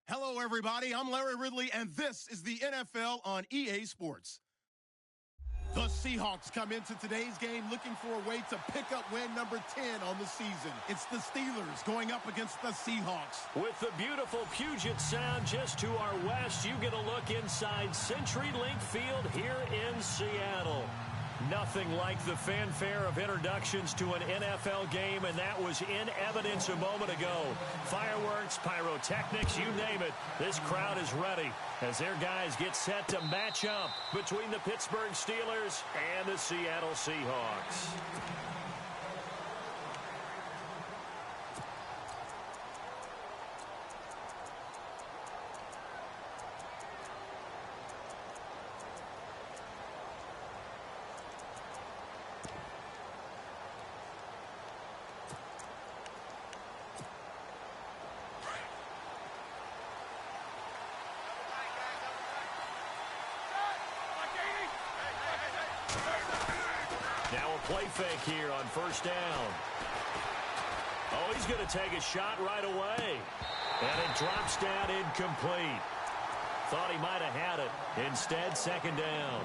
Hello, everybody. I'm Larry Ridley, and this is the NFL on EA Sports. The Seahawks come into today's game looking for a way to pick up win number 10 on the season. It's the Steelers going up against the Seahawks. With the beautiful Puget Sound just to our west, you get a look inside CenturyLink Field here in Seattle. Nothing like the fanfare of introductions to an NFL game, and that was in evidence a moment ago. Fireworks, pyrotechnics, you name it. This crowd is ready as their guys get set to match up between the Pittsburgh Steelers and the Seattle Seahawks. Play fake here on first down. Oh, he's going to take a shot right away. And it drops down incomplete. Thought he might have had it. Instead, second down.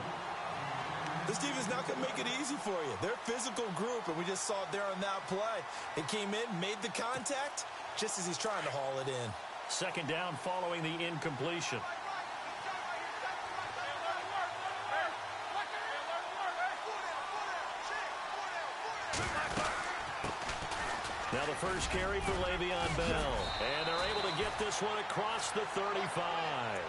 This team is not going to make it easy for you. They're a physical group, and we just saw it there on that play. It came in, made the contact, just as he's trying to haul it in. Second down following the incompletion. Now the first carry for Le'Veon Bell. And they're able to get this one across the 35.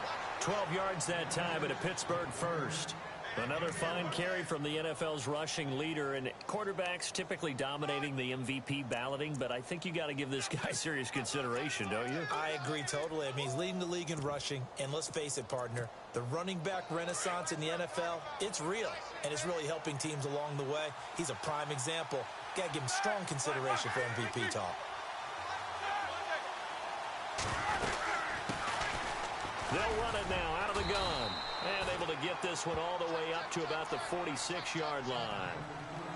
12 yards that time, and a Pittsburgh first. Another fine carry from the NFL's rushing leader, and quarterbacks typically dominating the MVP balloting, but I think you got to give this guy serious consideration, don't you? I agree totally. I mean, he's leading the league in rushing, and let's face it, partner, the running back renaissance in the NFL, it's real, and it's really helping teams along the way. He's a prime example. Got to give him strong consideration for MVP talk. They'll run it now out of the gun. And able to get this one all the way up to about the 46-yard line.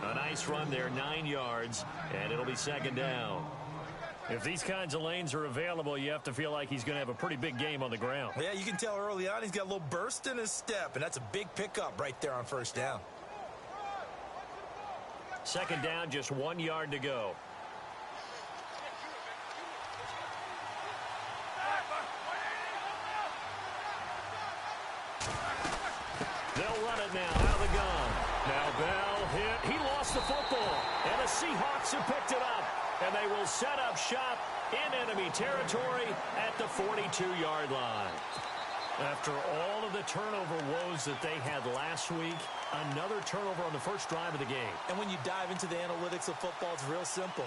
A nice run there, 9 yards, and it'll be second down. If these kinds of lanes are available, you have to feel like he's going to have a pretty big game on the ground. Yeah, you can tell early on he's got a little burst in his step, and that's a big pickup right there on first down. Second down, just 1 yard to go. They'll run it now out of the gun. Now Bell hit. He lost the football. And the Seahawks have picked it up. And they will set up shop in enemy territory at the 42-yard line. After all of the turnover woes that they had last week, another turnover on the first drive of the game. And when you dive into the analytics of football, it's real simple.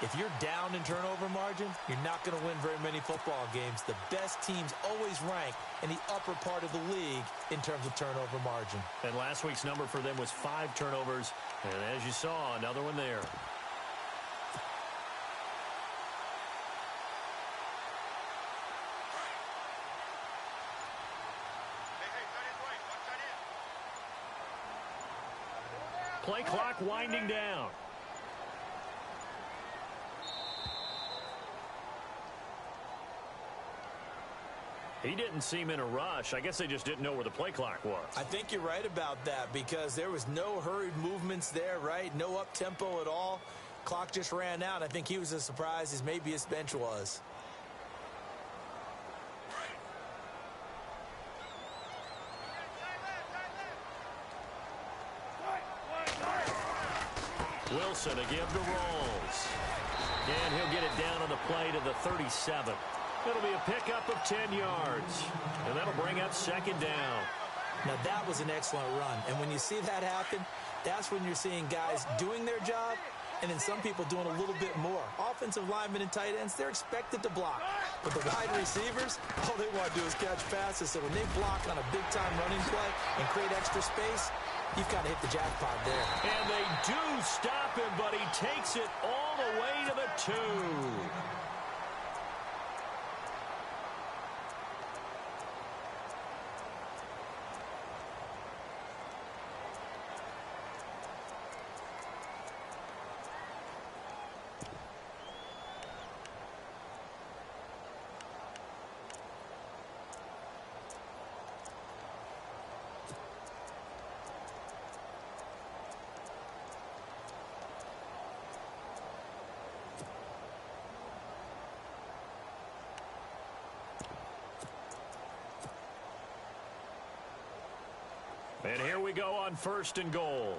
If you're down in turnover margin, you're not going to win very many football games. The best teams always rank in the upper part of the league in terms of turnover margin. And last week's number for them was 5 turnovers. And as you saw, another one there. Play clock winding down. He didn't seem in a rush. I guess they just didn't know where the play clock was. I think you're right about that because there was no hurried movements there, right? No up-tempo at all. Clock just ran out. I think he was as surprised as maybe his bench was. Wilson again to Rolls. And he'll get it down on the play to the 37. It'll be a pickup of 10 yards. And that'll bring up second down. Now that was an excellent run. And when you see that happen, that's when you're seeing guys doing their job and then some people doing a little bit more. Offensive linemen and tight ends, they're expected to block. But the wide receivers, all they want to do is catch passes. So when they block on a big-time running play and create extra space, you've got to hit the jackpot there. And they do stop him, but he takes it all the way to the 2. go on 1st and goal.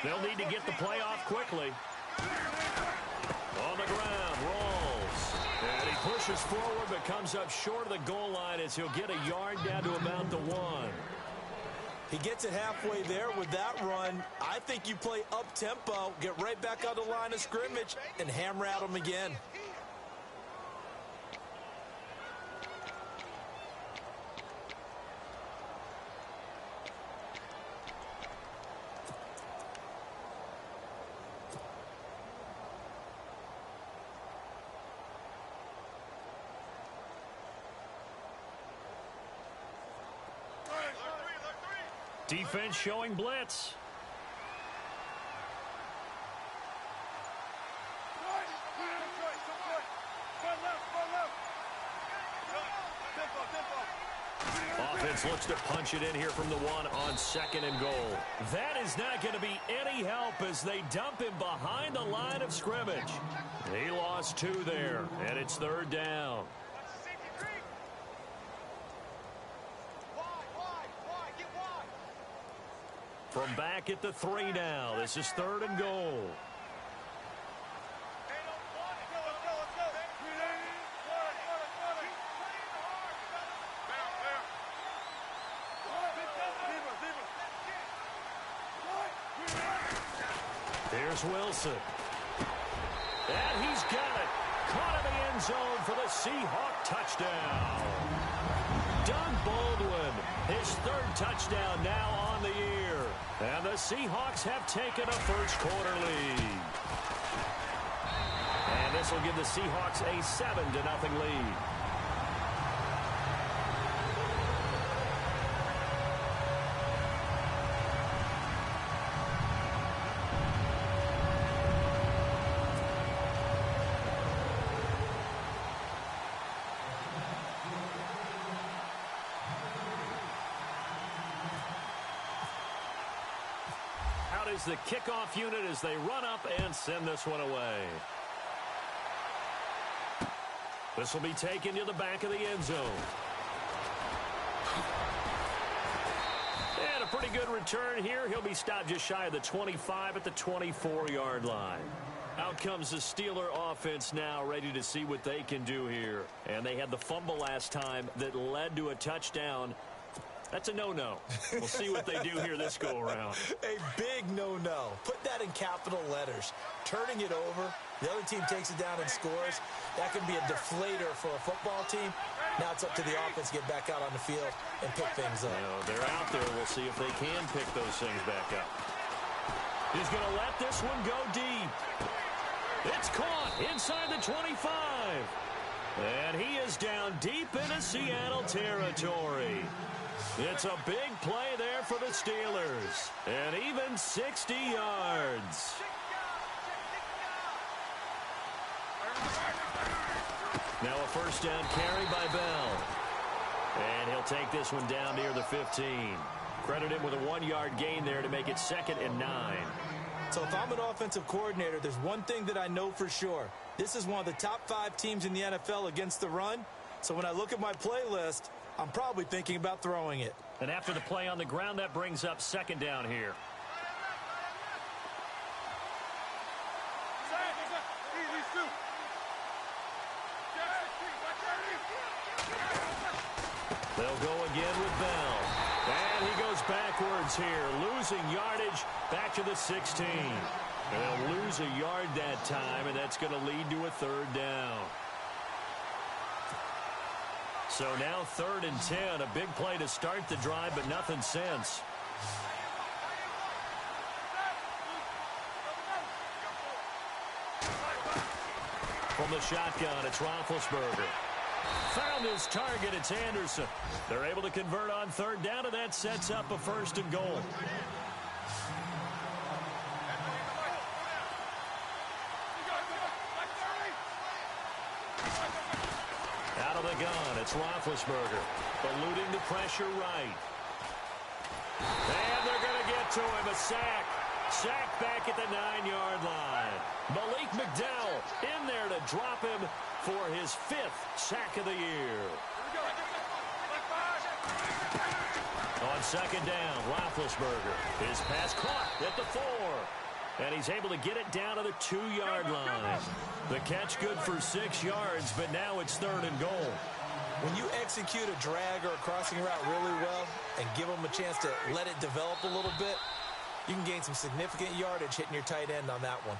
They'll need to get the play off quickly. On the ground, rolls. And he pushes forward but comes up short of the goal line as he'll get a yard down to about the 1. He gets it halfway there with that run. I think you play up-tempo, get right back on the line of scrimmage, and hammer at him again. Defense showing blitz. Offense looks to punch it in here from the 1 on 2nd and goal. That is not going to be any help as they dump him behind the line of scrimmage. He lost 2 there, and it's 3rd down. From back at the 3 now. This is 3rd and goal. Here's Wilson. And he's got it. Caught in the end zone for the Seahawk touchdown. Doug Baldwin, his 3rd touchdown now on the year. And the Seahawks have taken a first-quarter lead. And this will give the Seahawks a 7-0 lead. Is the kickoff unit as they run up and send this one away. This will be taken to the back of the end zone. And a pretty good return here. He'll be stopped just shy of the 25 at the 24-yard line. Out comes the Steeler offense now, ready to see what they can do here. And they had the fumble last time that led to a touchdown. That's a no-no. We'll see what they do here this go-around. A big no-no. Put that in capital letters. Turning it over, the other team takes it down and scores. That can be a deflator for a football team. Now it's up to the offense to get back out on the field and pick things up. You know, they're out there. We'll see if they can pick those things back up. He's going to let this one go deep. It's caught inside the 25. And he is down deep into Seattle territory. It's a big play there for the Steelers. And even 60 yards. Now a first down carry by Bell. And he'll take this one down near the 15. Credit him with a 1-yard gain there to make it 2nd and 9. So if I'm an offensive coordinator, there's one thing that I know for sure. This is one of the top 5 teams in the NFL against the run. So when I look at my playlist, I'm probably thinking about throwing it. And after the play on the ground, that brings up 2nd down here. They'll go again with Bell. And he goes backwards here, losing yardage back to the 16. They'll lose a yard that time, and that's going to lead to a 3rd down. So now 3rd and 10, a big play to start the drive, but nothing since. From the shotgun, it's Roethlisberger. Found his target, it's Anderson. They're able to convert on 3rd down, and that sets up a 1st and goal. Out of the gun, it's Roethlisberger. Eluding the pressure right. And they're going to get to him, a sack. Sack back at the 9-yard line. Malik McDowell in there to drop him for his 5th sack of the year. On second down, Roethlisberger. His pass caught at the 4. And he's able to get it down to the 2-yard line. The catch good for 6 yards, but now it's 3rd and goal. When you execute a drag or a crossing route really well and give them a chance to let it develop a little bit, you can gain some significant yardage hitting your tight end on that one.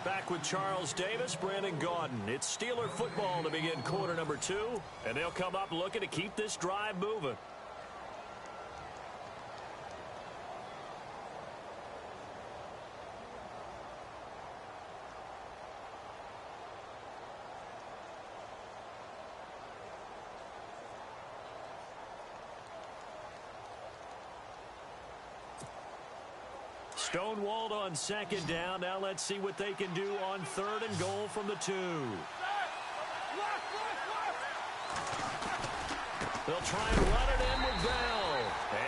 Back with Charles Davis, Brandon Gaudin. It's Steeler football to begin quarter number 2, and they'll come up looking to keep this drive moving. Stonewalled on second down. Now let's see what they can do on 3rd and goal from the 2. They'll try and run it in with Bell.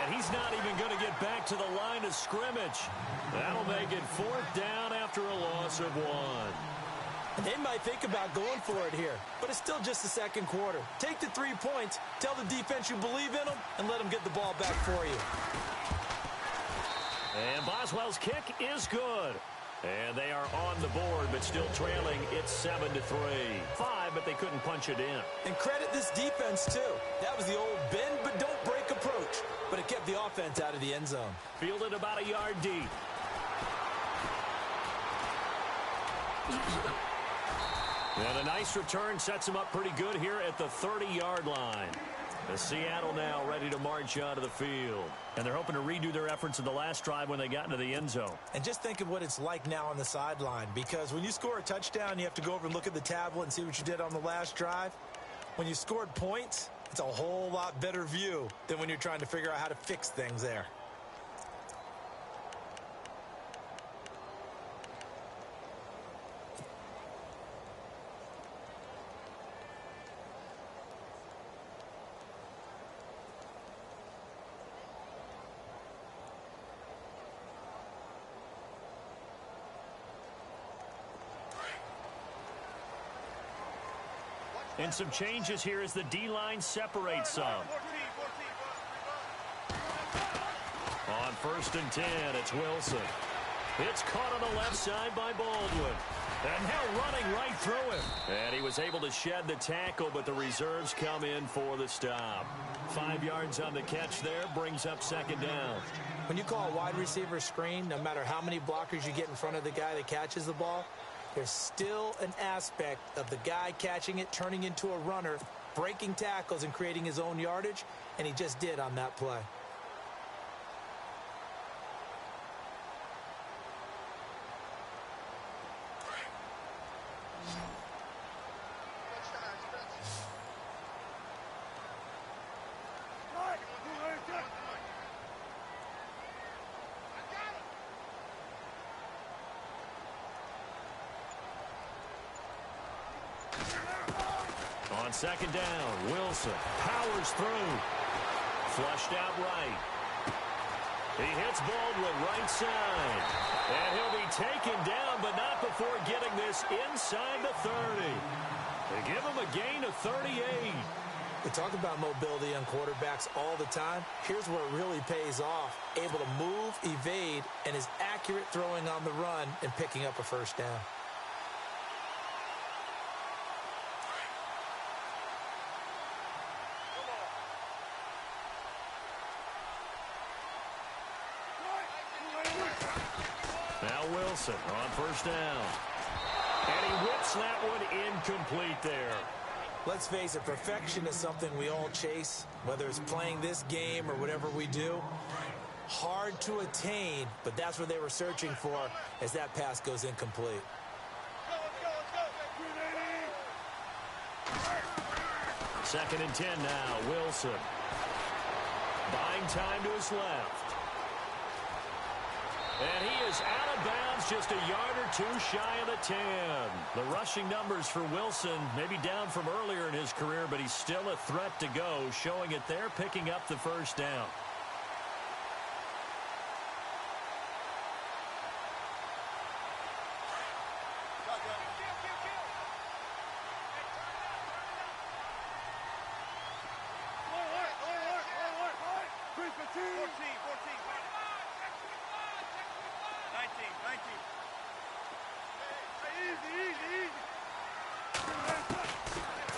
And he's not even going to get back to the line of scrimmage. That'll make it 4th down after a loss of 1. They might think about going for it here, but it's still just the second quarter. Take the 3 points, tell the defense you believe in them, and let them get the ball back for you. And Boswell's kick is good. And they are on the board, but still trailing. It's 7-3. 5, but they couldn't punch it in. And credit this defense, too. That was the old bend but don't break approach. But it kept the offense out of the end zone. Fielded about a yard deep. And a nice return sets him up pretty good here at the 30-yard line. The Seattle now ready to march out of the field. And they're hoping to redo their efforts in the last drive when they got into the end zone. And just think of what it's like now on the sideline. Because when you score a touchdown, you have to go over and look at the tablet and see what you did on the last drive. When you scored points, it's a whole lot better view than when you're trying to figure out how to fix things there. And some changes here as the D-line separates some. On 1st and 10, it's Wilson. It's caught on the left side by Baldwin. And now running right through him. And he was able to shed the tackle, but the reserves come in for the stop. 5 yards on the catch there, brings up 2nd down. When you call a wide receiver screen, no matter how many blockers you get in front of the guy that catches the ball, there's still an aspect of the guy catching it, turning into a runner, breaking tackles and creating his own yardage, and he just did on that play. On 2nd down, Wilson powers through. Flushed out right. He hits Baldwin right side. And he'll be taken down, but not before getting this inside the 30. They give him a gain of 38. We talk about mobility on quarterbacks all the time. Here's where it really pays off. Able to move, evade, and is accurate throwing on the run and picking up a 1st down. Now Wilson on 1st down. And he whips that one incomplete there. Let's face it, perfection is something we all chase, whether it's playing this game or whatever we do. Hard to attain, but that's what they were searching for as that pass goes incomplete. Second and 10 now, Wilson. Buying time to his left. And he is out of bounds just a yard or two shy of the 10. The rushing numbers for Wilson may be down from earlier in his career, but he's still a threat to go, showing it there, picking up the 1st down.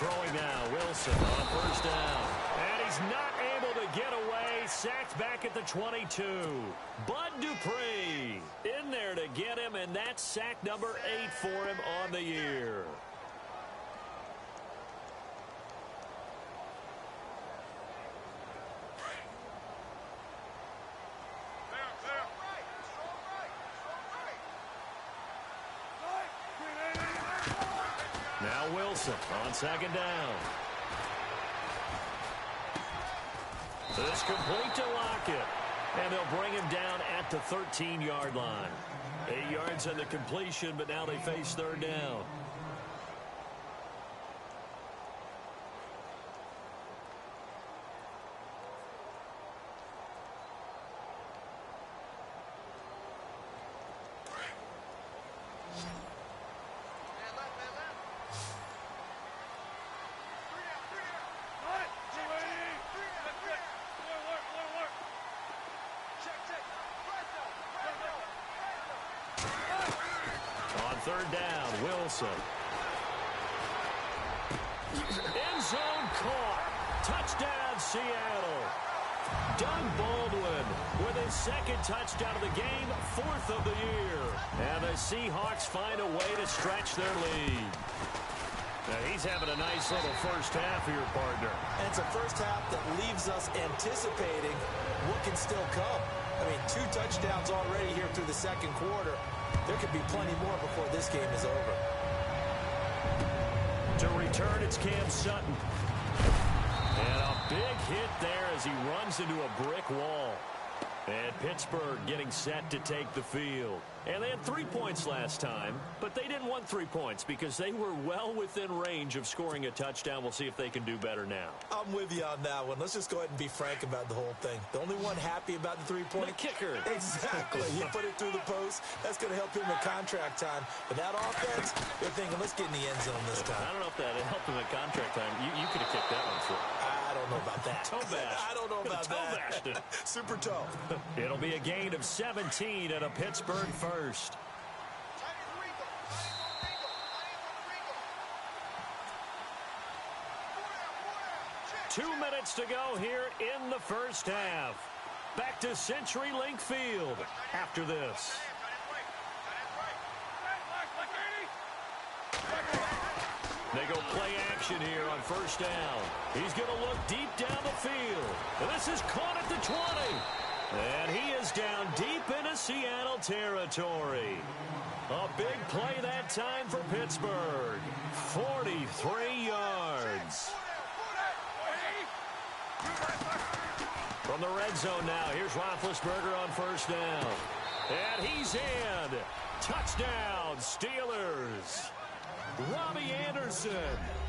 Throwing now, Wilson on first down. And he's not able to get away. Sacked back at the 22. Bud Dupree in there to get him, and that's sack number 8 for him on the year. Now Wilson on second down. This complete to Lockett. And they'll bring him down at the 13-yard line. 8 yards on the completion, but now they face third down. Third down, Wilson. End zone caught. Touchdown, Seattle. Doug Baldwin with his second touchdown of the game, 4th of the year. And the Seahawks find a way to stretch their lead. Now he's having a nice little first half here, partner. And it's a first half that leaves us anticipating what can still come. I mean, 2 touchdowns already here through the second quarter. There could be plenty more before this game is over. To return, it's Cam Sutton. And a big hit there as he runs into a brick wall. And Pittsburgh getting set to take the field. And they had 3 points last time, but they didn't want 3 points because they were well within range of scoring a touchdown. We'll see if they can do better now. I'm with you on that one. Let's just go ahead and be frank about the whole thing. The only one happy about the 3-point. The kicker. Exactly. He put it through the post. That's going to help him in contract time. But that offense, they're thinking, let's get in the end zone this time. I don't know if that helped him in contract time. You could have kicked that one for. I don't know about that. Toe bash. I don't know about that. Super toe. It'll be a gain of 17 and a Pittsburgh first. 2 minutes to go here in the first half. Back to CenturyLink Field after this. They go play action here on first down. He's going to look deep down the field. And this is caught at the 20. And he is down deep into Seattle territory. A big play that time for Pittsburgh. 43 yards. From the red zone now, here's Roethlisberger on first down. And he's in. Touchdown, Steelers. Robbie Anderson,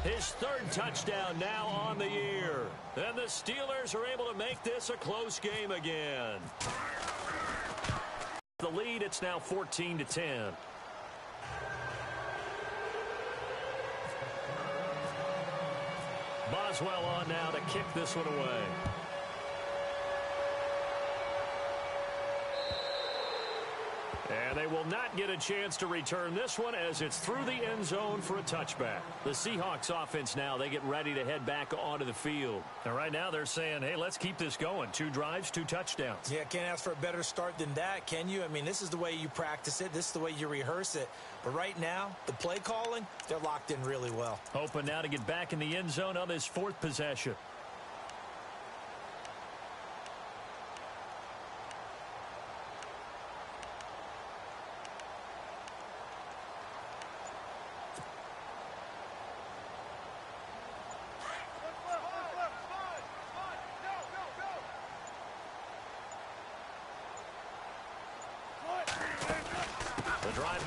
his 3rd touchdown now on the year. And the Steelers are able to make this a close game again. The lead, it's now 14-10. Boswell on now to kick this one away. And they will not get a chance to return this one as it's through the end zone for a touchback. The Seahawks offense now, they get ready to head back onto the field. And right now they're saying, hey, let's keep this going. 2 drives, 2 touchdowns. Yeah, can't ask for a better start than that, can you? I mean, this is the way you practice it. This is the way you rehearse it. But right now, the play calling, they're locked in really well. Hoping now to get back in the end zone on this 4th possession.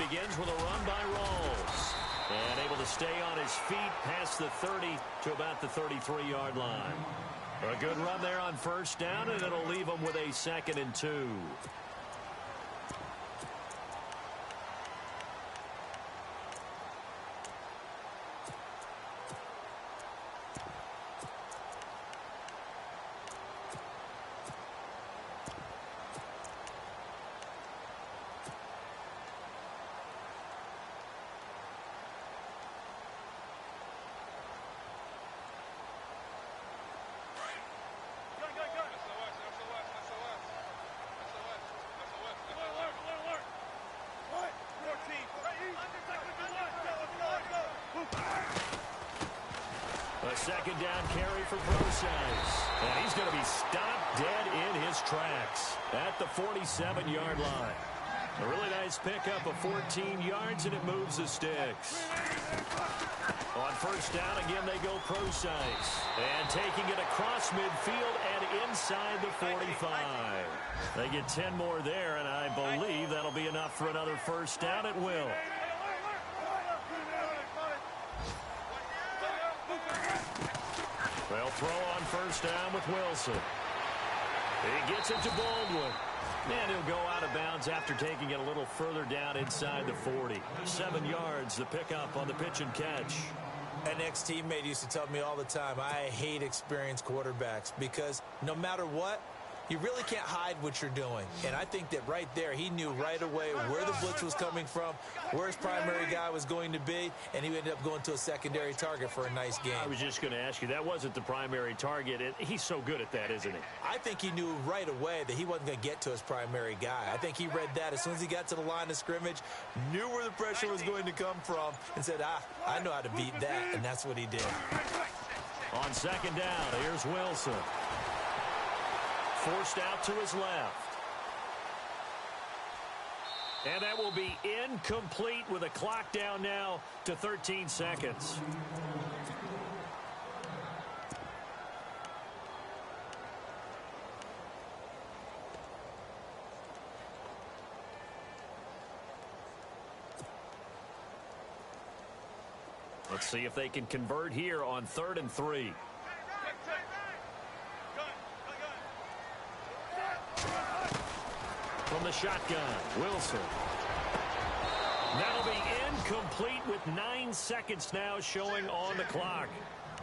Begins with a run by Rawls. And able to stay on his feet past the 30 to about the 33-yard line. A good run there on first down, and it'll leave him with a 2nd and 2. A second down carry for Procise. And he's going to be stopped dead in his tracks at the 47-yard line. A really nice pickup of 14 yards, and it moves the sticks. On first down, again, they go Procise. And taking it across midfield and inside the 45. They get 10 more there, and I believe that'll be enough for another first down. It will. They'll throw on first down with Wilson. He gets it to Baldwin. And he'll go out of bounds after taking it a little further down inside the 40. 7 yards, the pickup on the pitch and catch. An ex-teammate used to tell me all the time, I hate experienced quarterbacks because no matter what, you really can't hide what you're doing. And I think that right there, he knew right away where the blitz was coming from, where his primary guy was going to be, and he ended up going to a secondary target for a nice game. I was just going to ask you, that wasn't the primary target. He's so good at that, isn't he? I think he knew right away that he wasn't going to get to his primary guy. I think he read that as soon as he got to the line of scrimmage, knew where the pressure was going to come from, and said, I know how to beat that, and that's what he did. On second down, here's Wilson. Forced out to his left. And that will be incomplete with a clock down now to 13 seconds. Let's see if they can convert here on 3rd and 3. From the shotgun, Wilson. That'll be incomplete with 9 seconds now showing on the clock.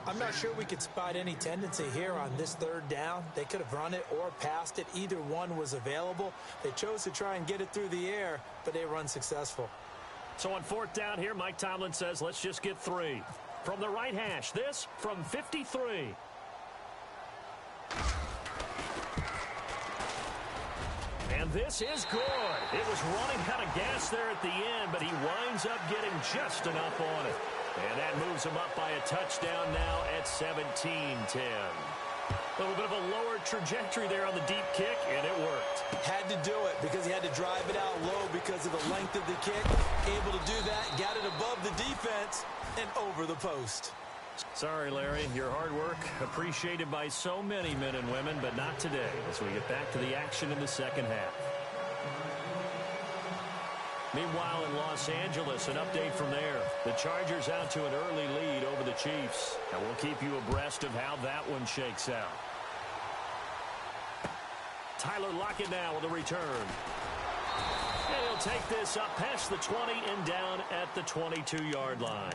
I'm not sure we could spot any tendency here on this 3rd down. They could have run it or passed it. Either one was available. They chose to try and get it through the air, but they were unsuccessful. So on 4th down here, Mike Tomlin says, let's just get 3. From the right hash, this from 53. And this is good. It was running out of gas there at the end, but he winds up getting just enough on it. And that moves him up by a touchdown now at 17-10. A little bit of a lower trajectory there on the deep kick, and it worked. Had to do it because he had to drive it out low because of the length of the kick. Able to do that, got it above the defense and over the post. Sorry, Larry. Your hard work appreciated by so many men and women, but not today as we get back to the action in the second half. Meanwhile, in Los Angeles, an update from there. The Chargers out to an early lead over the Chiefs. And we'll keep you abreast of how that one shakes out. Tyler Lockett now with a return. And he'll take this up past the 20 and down at the 22-yard line.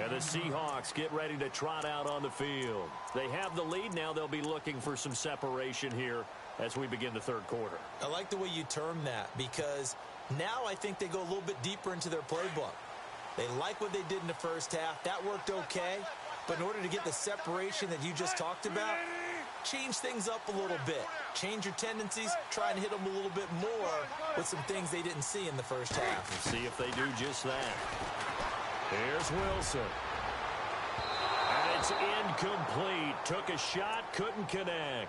And the Seahawks get ready to trot out on the field. They have the lead. Now they'll be looking for some separation here as we begin the 3rd quarter. I like the way you term that because now I think they go a little bit deeper into their playbook. They like what they did in the first half. That worked okay. But in order to get the separation that you just talked about, change things up a little bit. Change your tendencies. Try and hit them a little bit more with some things they didn't see in the first half. We'll see if they do just that. Here's Wilson. And it's incomplete. Took a shot, couldn't connect.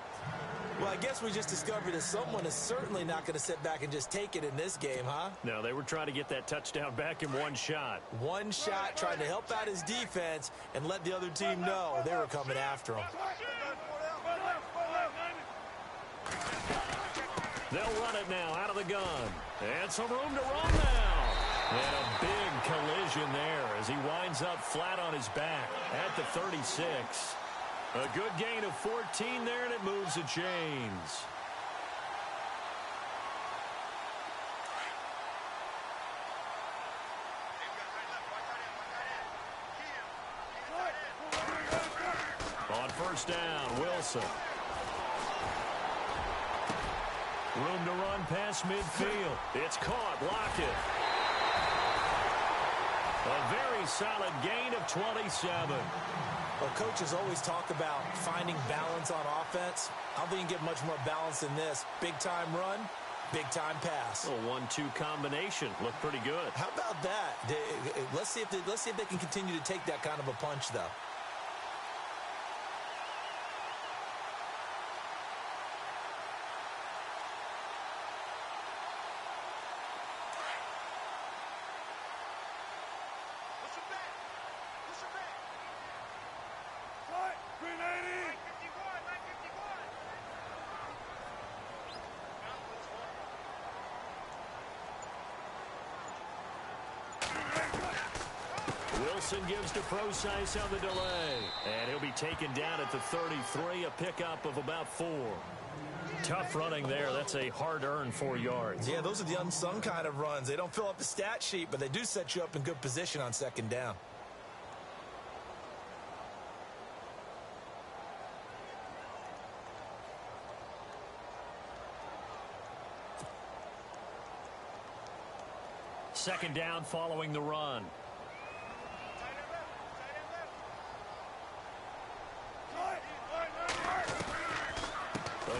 Well, I guess we just discovered that someone is certainly not going to sit back and just take it in this game, huh? No, they were trying to get that touchdown back in one shot. One shot, trying to help out his defense and let the other team know they were coming after him. They'll run it now out of the gun. And some room to run now. And a big collision there as he winds up flat on his back at the 36. A good gain of 14 there, and it moves the chains. On first down, Wilson. Room to run past midfield. It's caught. Lockett. A very solid gain of 27. Well, coaches always talk about finding balance on offense. I don't think you can get much more balance than this. Big-time run, big-time pass. A 1-2 combination. Looked pretty good. How about that? Let's see if they can continue to take that kind of a punch, though. Wilson gives to Procise on the delay. And he'll be taken down at the 33, a pickup of about 4. Tough running there. That's a hard-earned 4 yards. Yeah, those are the unsung kind of runs. They don't fill up the stat sheet, but they do set you up in good position on second down. Second down following the run.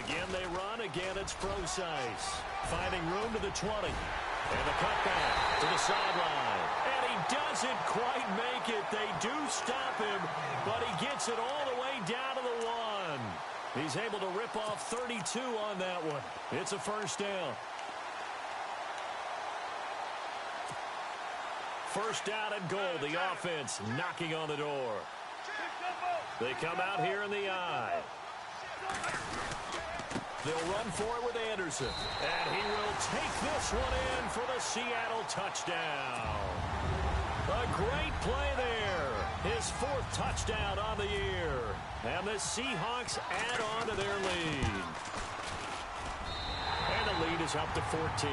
Again, they run. Again, it's Procise. Finding room to the 20. And the cutback to the sideline. And he doesn't quite make it. They do stop him, but he gets it all the way down to the 1. He's able to rip off 32 on that one. It's a first down. First down and goal. The offense knocking on the door. They come out here in the I. They'll run for it with Anderson. And he will take this one in for the Seattle touchdown. A great play there. His 4th touchdown on the year. And the Seahawks add on to their lead. And the lead is up to 14.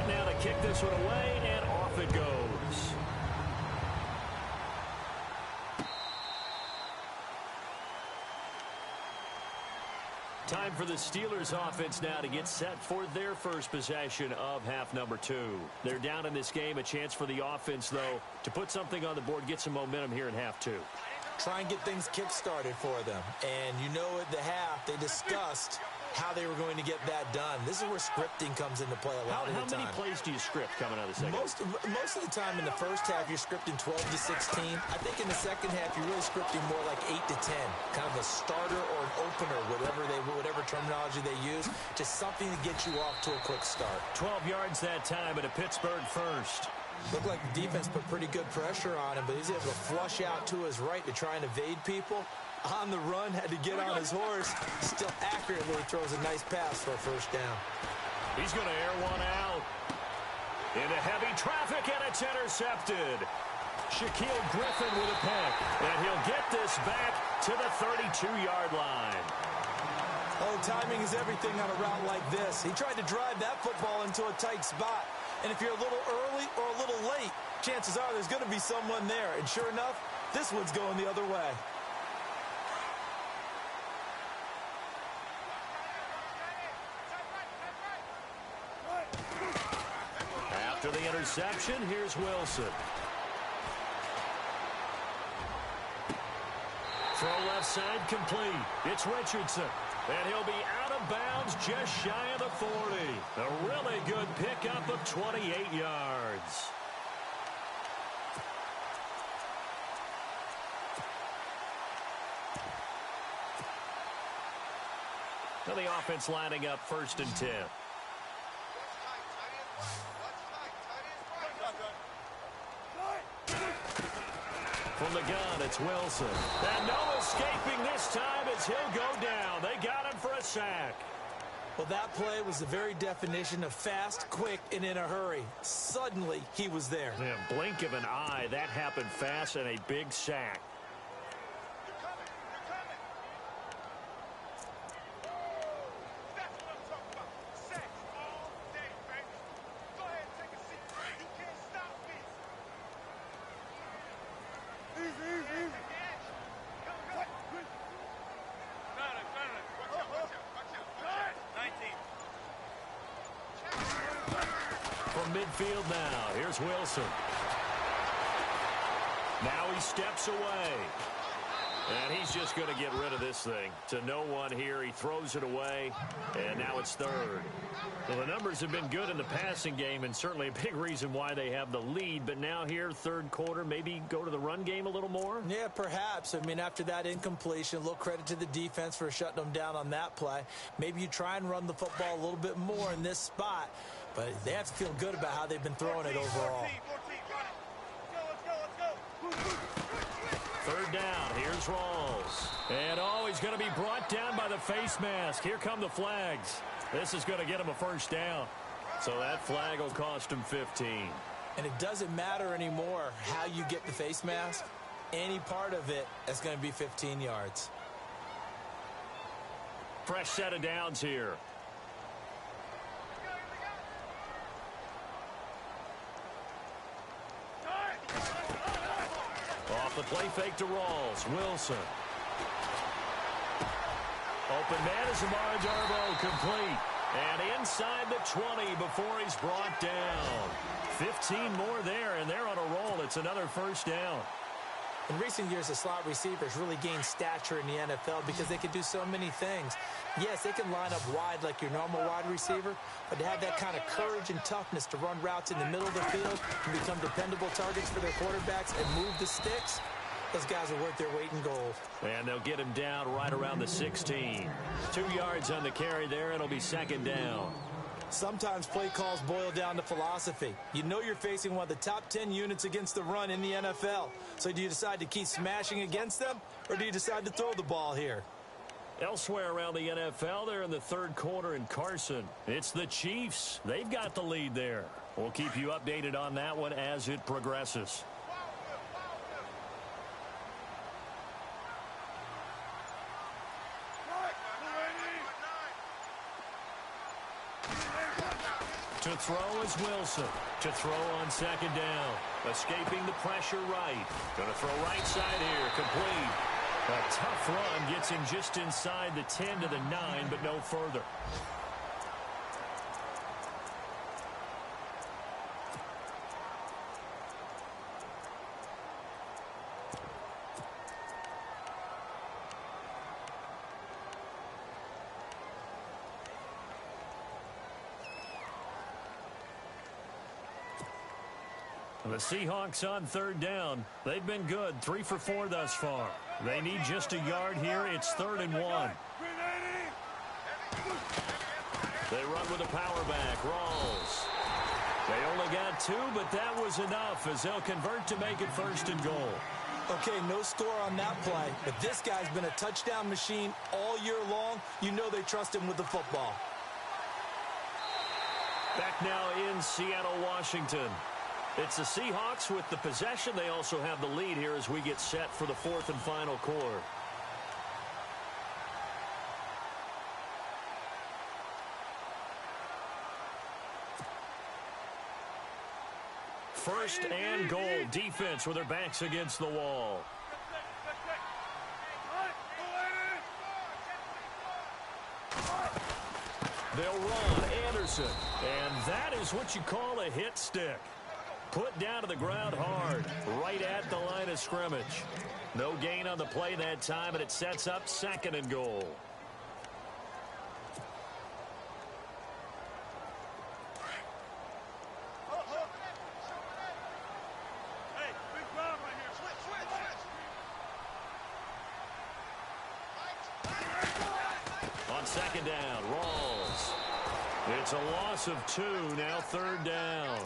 Now to kick this one away, and off it goes. Time for the Steelers offense now to get set for their first possession of half number 2. They're down in this game. A chance for the offense, though, to put something on the board, get some momentum here in half 2. Try and get things kick-started for them. And you know at the half, they discussed how they were going to get that done. This is where scripting comes into play a lot of the time. How many plays do you script coming out of the second? Most of the time in the first half, you're scripting 12 to 16. I think in the second half, you're really scripting more like 8 to 10. Kind of a starter or an opener, whatever terminology they use. Just something to get you off to a quick start. 12 yards that time at a Pittsburgh first. Looked like the defense put pretty good pressure on him, but he's able to flush out to his right to try and evade people. On the run, had to get on his horse. Still accurately throws a nice pass for a first down. He's going to air one out. Into heavy traffic, and it's intercepted. Shaquille Griffin with a pick. And he'll get this back to the 32-yard line. Oh, timing is everything on a route like this. He tried to drive that football into a tight spot. And if you're a little early or a little late, chances are there's going to be someone there. And sure enough, this one's going the other way. After the interception, here's Wilson. Throw left side complete. It's Richardson. And he'll be out of bounds just shy of the 40. A really good pickup of 28 yards. Now the offense lining up 1st and 10. From the gun, it's Wilson. And no escaping this time as he'll go down. They got him for a sack. Well, that play was the very definition of fast, quick, and in a hurry. Suddenly, he was there. Yeah, blink of an eye. That happened fast and a big sack. Midfield now. Here's Wilson. Now he steps away. And he's just going to get rid of this thing. To no one here. He throws it away. And now it's 3rd. Well, the numbers have been good in the passing game and certainly a big reason why they have the lead. But now here, 3rd quarter, maybe go to the run game a little more? Yeah, perhaps. I mean, after that incompletion, a little credit to the defense for shutting them down on that play. Maybe you try and run the football a little bit more in this spot. But they have to feel good about how they've been throwing it overall. 3rd down. Here's Rawls. rolls. And, he's going to be brought down by the face mask. Here come the flags. This is going to get him a first down. So that flag will cost him 15. And it doesn't matter anymore how you get the face mask. Any part of it is going to be 15 yards. Fresh set of downs here. Off the play fake to Rawls. Wilson. Open man is Amara Darbo, complete. And inside the 20 before he's brought down. 15 more there, and they're on a roll. It's another first down. In recent years, the slot receivers really gained stature in the NFL because they can do so many things. Yes, they can line up wide like your normal wide receiver, but to have that kind of courage and toughness to run routes in the middle of the field and become dependable targets for their quarterbacks and move the sticks, those guys are worth their weight in gold. And they'll get him down right around the 16. 2 yards on the carry there. It'll be second down. Sometimes play calls boil down to philosophy. You know you're facing one of the top 10 units against the run in the NFL. So do you decide to keep smashing against them, or do you decide to throw the ball here? Elsewhere around the NFL, they're in the third quarter in Carson. It's the Chiefs. They've got the lead there. We'll keep you updated on that one as it progresses. To throw is Wilson. To throw on second down. Escaping the pressure right. Going to throw right side here. Complete. A tough run gets him just inside the 10 to the 9, but no further. The Seahawks on third down. They've been good, 3 for 4 thus far. They need just a yard here. It's 3rd and 1. They run with a power back. Rawls. They only got 2, but that was enough as they'll convert to make it 1st and goal. Okay, no score on that play, but this guy's been a touchdown machine all year long. You know they trust him with the football. Back now in Seattle, Washington. It's the Seahawks with the possession. They also have the lead here as we get set for the 4th and final quarter. First and goal. Defense with their backs against the wall. They'll run Anderson. And that is what you call a hit stick. Put down to the ground hard, right at the line of scrimmage. No gain on the play that time, and it sets up 2nd and goal. On 2nd down, Rawls. It's a loss of 2, now 3rd down.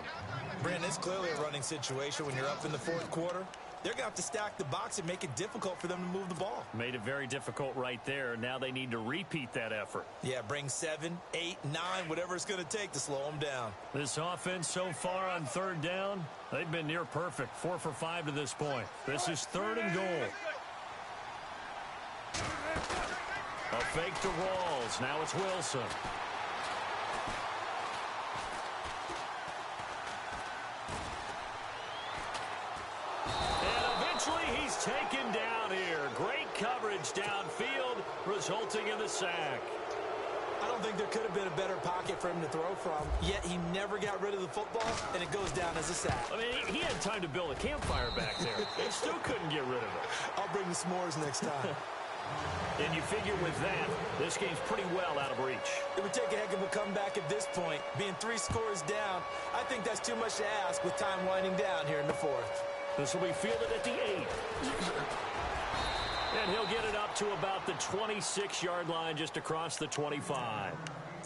Brandon, it's clearly a running situation when you're up in the 4th quarter. They're going to have to stack the box and make it difficult for them to move the ball. Made it very difficult right there. Now they need to repeat that effort. Yeah, bring 7, 8, 9, whatever it's going to take to slow them down. This offense so far on 3rd down, they've been near perfect. 4 for 5 to this point. This is 3rd and goal. A fake to Rawls. Now it's Wilson. He's taken down here. Great coverage downfield, resulting in the sack. I don't think there could have been a better pocket for him to throw from, yet he never got rid of the football, and it goes down as a sack. I mean, he had time to build a campfire back there. He still couldn't get rid of it. I'll bring the s'mores next time. And you figure with that, this game's pretty well out of reach. It would take a heck of a comeback at this point. Being 3 scores down, I think that's too much to ask with time winding down here in the 4th. This will be fielded at the 8. And he'll get it up to about the 26-yard line just across the 25.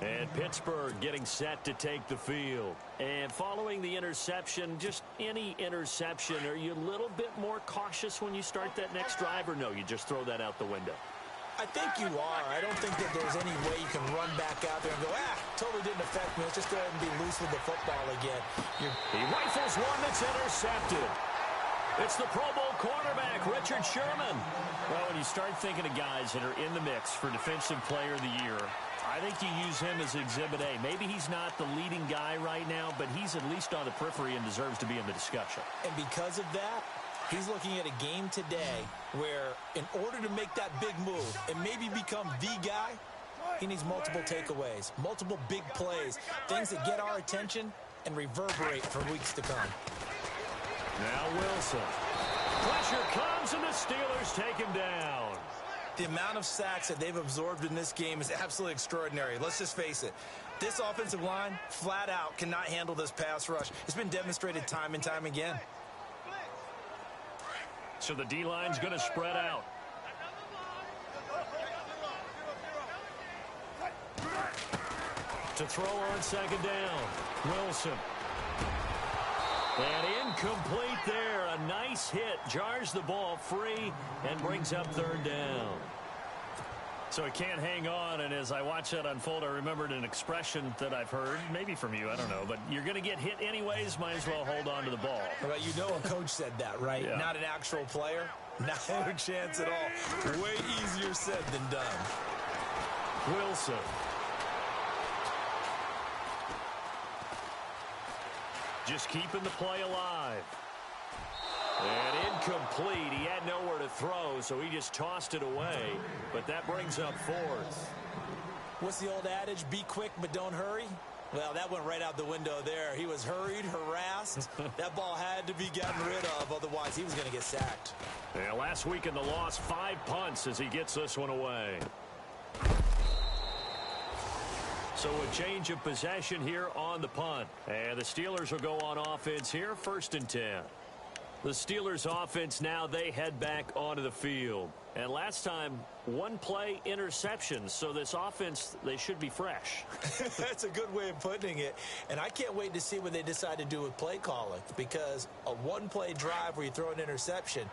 And Pittsburgh getting set to take the field. And following the interception, just any interception, are you a little bit more cautious when you start that next drive, or no, you just throw that out the window? I think you are. I don't think that there's any way you can run back out there and go, totally didn't affect me. Let's just go ahead and be loose with the football again. He rifles one that's intercepted. It's the Pro Bowl cornerback, Richard Sherman. Well, when you start thinking of guys that are in the mix for Defensive Player of the Year, I think you use him as Exhibit A. Maybe he's not the leading guy right now, but he's at least on the periphery and deserves to be in the discussion. And because of that, he's looking at a game today where in order to make that big move and maybe become the guy, he needs multiple takeaways, multiple big plays, things that get our attention and reverberate for weeks to come. Now Wilson. Pressure comes and the Steelers take him down. The amount of sacks that they've absorbed in this game is absolutely extraordinary. Let's just face it. This offensive line, flat out, cannot handle this pass rush. It's been demonstrated time and time again. So the D-line's going to spread out. To throw on second down, Wilson. And incomplete there. A nice hit. Jars the ball free and brings up third down. So it can't hang on, and as I watch that unfold, I remembered an expression that I've heard, maybe from you, I don't know, but you're going to get hit anyways, might as well hold on to the ball. Well, you know a coach said that, right? Yeah. Not an actual player. Not a chance at all. Way easier said than done. Wilson. Just keeping the play alive. And incomplete. He had nowhere to throw, so he just tossed it away. But that brings up fourth. What's the old adage? Be quick, but don't hurry? Well, that went right out the window there. He was hurried, harassed. That ball had to be gotten rid of, otherwise he was going to get sacked. Yeah, last week in the loss, 5 punts as he gets this one away. So a change of possession here on the punt. And the Steelers will go on offense here, 1st and 10. The Steelers offense now, they head back onto the field. And last time, 1-play interceptions. So this offense, they should be fresh. That's a good way of putting it. And I can't wait to see what they decide to do with play calling. Because a 1-play drive where you throw an interception,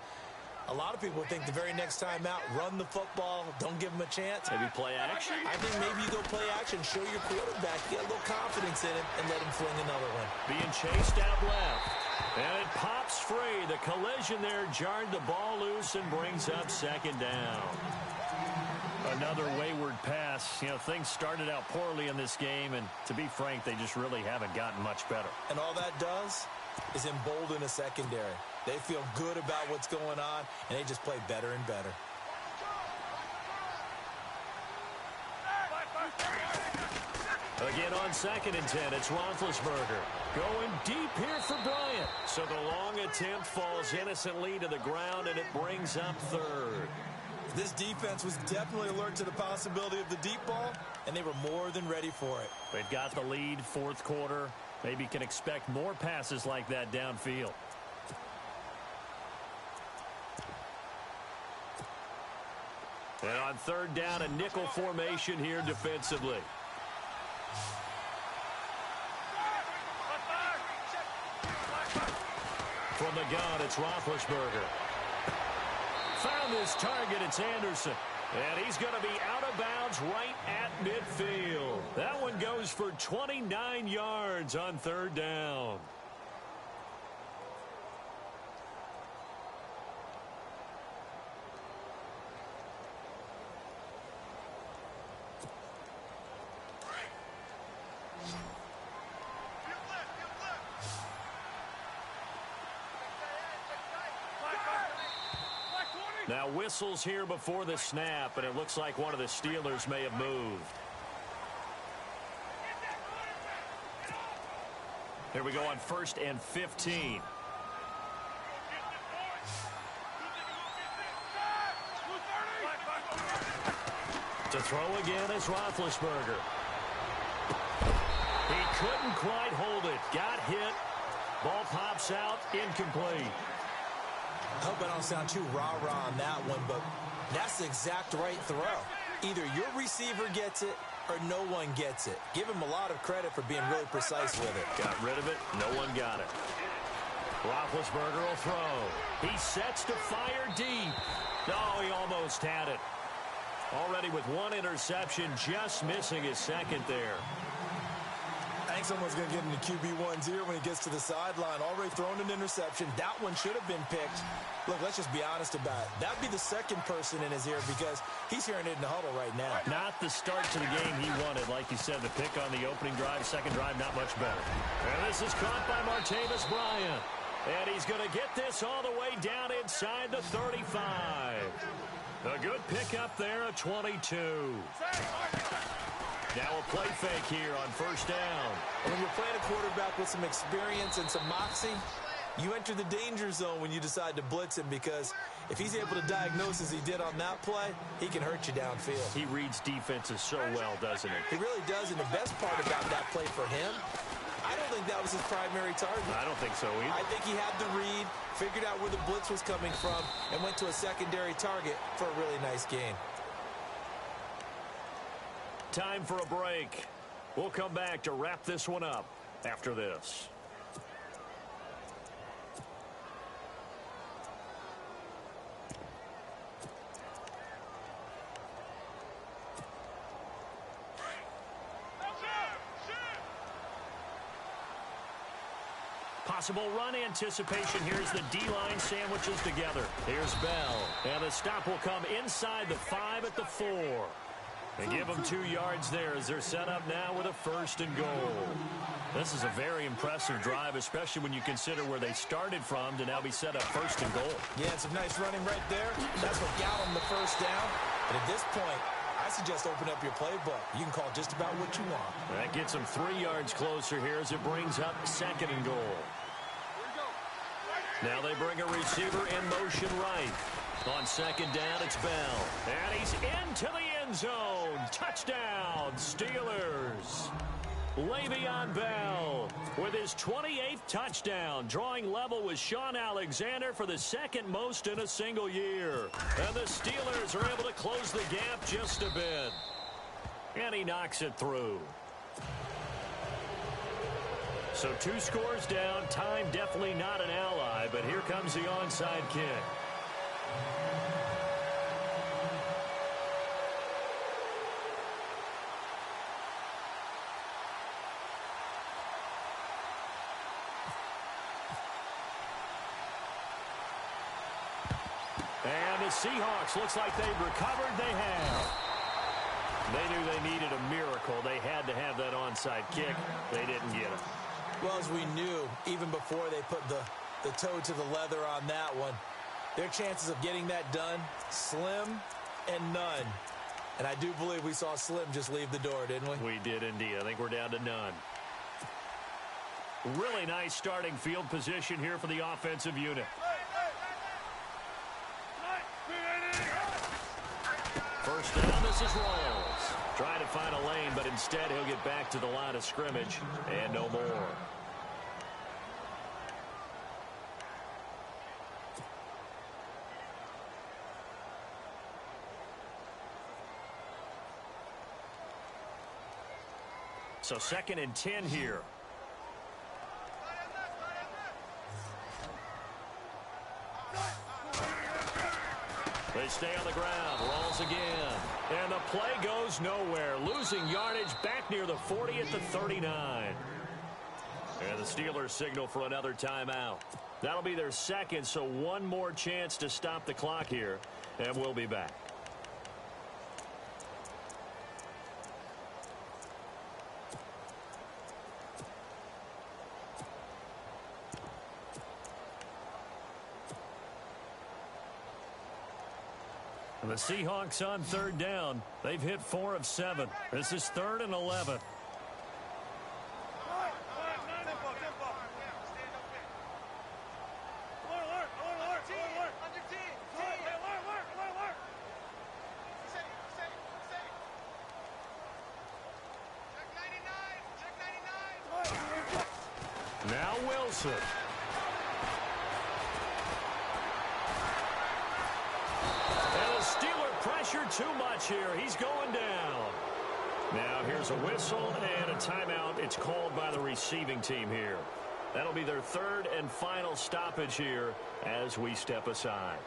a lot of people think the very next time out, run the football, don't give them a chance. Maybe play action? I think maybe you go play action, show your quarterback, get a little confidence in him, and let him fling another one. Being chased out left. And it pops free. The collision there jarred the ball loose and brings up second down. Another wayward pass. You know, things started out poorly in this game, and to be frank, they just really haven't gotten much better. And all that does is embolden a secondary. They feel good about what's going on, and they just play better and better. Again on 2nd and 10, it's Roethlisberger. Going deep here for Bryant. So the long attempt falls innocently to the ground, and it brings up third. This defense was definitely alert to the possibility of the deep ball, and they were more than ready for it. They've got the lead, 4th quarter. Maybe can expect more passes like that downfield. And on 3rd down, a nickel formation here defensively. From the gun, it's Roethlisberger. Found his target, it's Anderson. And he's going to be out of bounds right at midfield. That one goes for 29 yards on 3rd down. Now whistles here before the snap, and it looks like one of the Steelers may have moved. Here we go on 1st and 15. To throw again is Roethlisberger. He couldn't quite hold it. Got hit. Ball pops out. Incomplete. I hope I don't sound too rah-rah on that one, but that's the exact right throw. Either your receiver gets it or no one gets it. Give him a lot of credit for being really precise with it. Got rid of it. No one got it. Roethlisberger will throw. He sets to fire deep. Oh, he almost had it. Already with one interception, just missing his second there. I think someone's going to get into QB1's ear when he gets to the sideline. Already thrown an interception. That one should have been picked. Look, let's just be honest about it. That'd be the second person in his ear because he's hearing it in the huddle right now. Not the start to the game he wanted. Like you said, the pick on the opening drive, second drive, not much better. And this is caught by Martavis Bryant. And he's going to get this all the way down inside the 35. A good pickup there at 22. Now a play fake here on first down. When you're playing a quarterback with some experience and some moxie, you enter the danger zone when you decide to blitz him because if he's able to diagnose as he did on that play, he can hurt you downfield. He reads defenses so well, doesn't he? He really does, and the best part about that play for him, I don't think that was his primary target. I don't think so either. I think he had the read, figured out where the blitz was coming from, and went to a secondary target for a really nice game. Time for a break. We'll come back to wrap this one up after this. Possible run anticipation. Here's the D-line sandwiches together. Here's Bell. And the stop will come inside the 5 at the 4. And give them 2 yards there as they're set up now with a first and goal. This is a very impressive drive, especially when you consider where they started from to now be set up first and goal. Yeah, some nice running right there. That's what got them the first down. But at this point, I suggest open up your playbook. You can call just about what you want. That gets them 3 yards closer here as it brings up second and goal. Now they bring a receiver in motion right. On second down, it's Bell. And he's into the end zone. Touchdown, Steelers. Le'Veon Bell with his 28th touchdown, drawing level with Shaun Alexander for the second most in a single year. And the Steelers are able to close the gap just a bit. And he knocks it through. So 2 scores down. Time definitely not an ally, but here comes the onside kick. And the Seahawks, looks like they've recovered. They have. They knew they needed a miracle. They had to have that onside kick. They didn't get it. Well, as we knew, even before they put the toe to the leather on that one, their chances of getting that done, slim and none. And I do believe we saw Slim just leave the door, didn't we? We did indeed. I think we're down to none. Really nice starting field position here for the offensive unit. First down, this is Rawls. Trying to find a lane, but instead he'll get back to the line of scrimmage and no more. So 2nd and 10 here. They stay on the ground. Rolls again. And the play goes nowhere. Losing yardage back near the 40 at the 39. And the Steelers signal for another timeout. That'll be their second, so one more chance to stop the clock here. And we'll be back. And the Seahawks on 3rd down. They've hit 4 of 7. This is 3rd and 11. Now Wilson. Steeler pressure too much here. He's going down. Now here's a whistle and a timeout. It's called by the receiving team here. That'll be their third and final stoppage here as we step aside.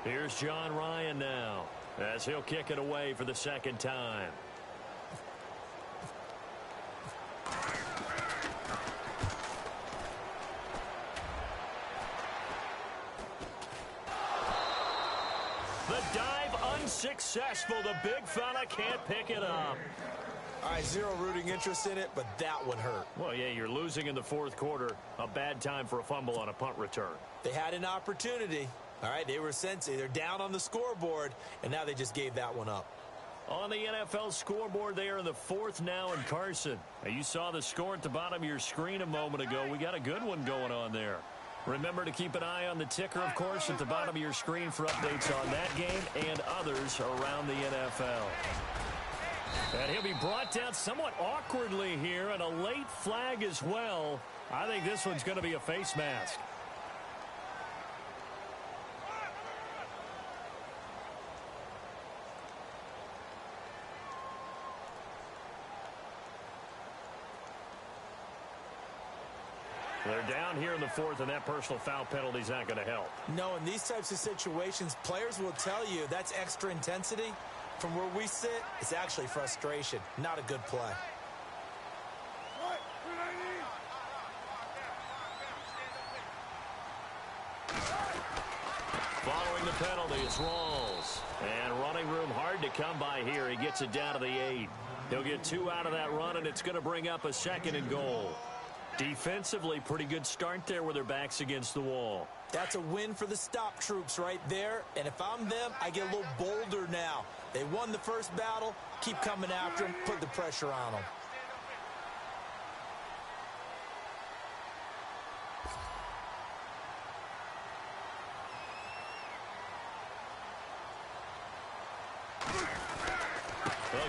Here's John Ryan now as he'll kick it away for the second time. The dive unsuccessful. The big fella can't pick it up. All right, zero rooting interest in it, but that one hurt. Well, yeah, you're losing in the fourth quarter. A bad time for a fumble on a punt return. They had an opportunity. All right, they were sensitive. They're down on the scoreboard, and now they just gave that one up. On the NFL scoreboard, they are in the fourth now in Carson. Now, you saw the score at the bottom of your screen a moment ago. We got a good one going on there. Remember to keep an eye on the ticker, of course, at the bottom of your screen for updates on that game and others around the NFL. And he'll be brought down somewhat awkwardly here, and a late flag as well. I think this one's going to be a face mask. They're down here in the fourth, and that personal foul penalty is not going to help. No, in these types of situations, players will tell you that's extra intensity. From where we sit, it's actually frustration, not a good play. Following the penalty, it's Rawls. And running room hard to come by here. He gets it down to the 8. He'll get 2 out of that run, and it's going to bring up a second and goal. Defensively, pretty good start there with their backs against the wall. That's a win for the stop troops right there. And if I'm them, I get a little bolder now. They won the first battle. Keep coming after them. Put the pressure on them.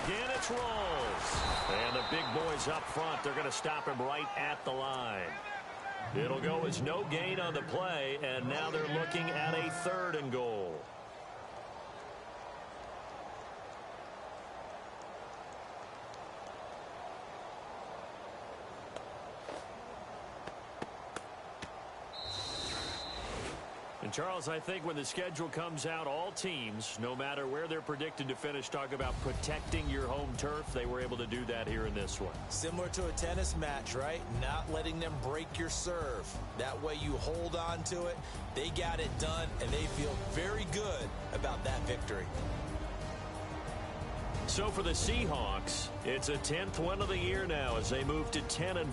Again, it's Rawls. And the big boys up front, they're going to stop him right at the line. It'll go as no gain on the play, and now they're looking at a third and goal. And Charles, I think when the schedule comes out, all teams, no matter where they're predicted to finish, talk about protecting your home turf. They were able to do that here in this one. Similar to a tennis match, right? Not letting them break your serve. That way you hold on to it. They got it done, and they feel very good about that victory. So for the Seahawks, it's a 10th win of the year now as they move to 10-4.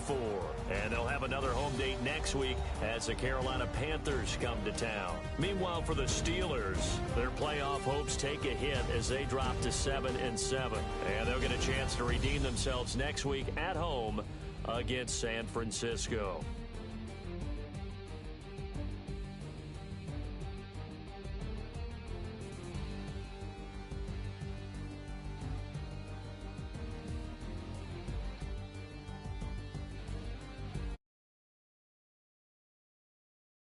And they'll have another home date next week as the Carolina Panthers come to town. Meanwhile, for the Steelers, their playoff hopes take a hit as they drop to 7-7. And they'll get a chance to redeem themselves next week at home against San Francisco.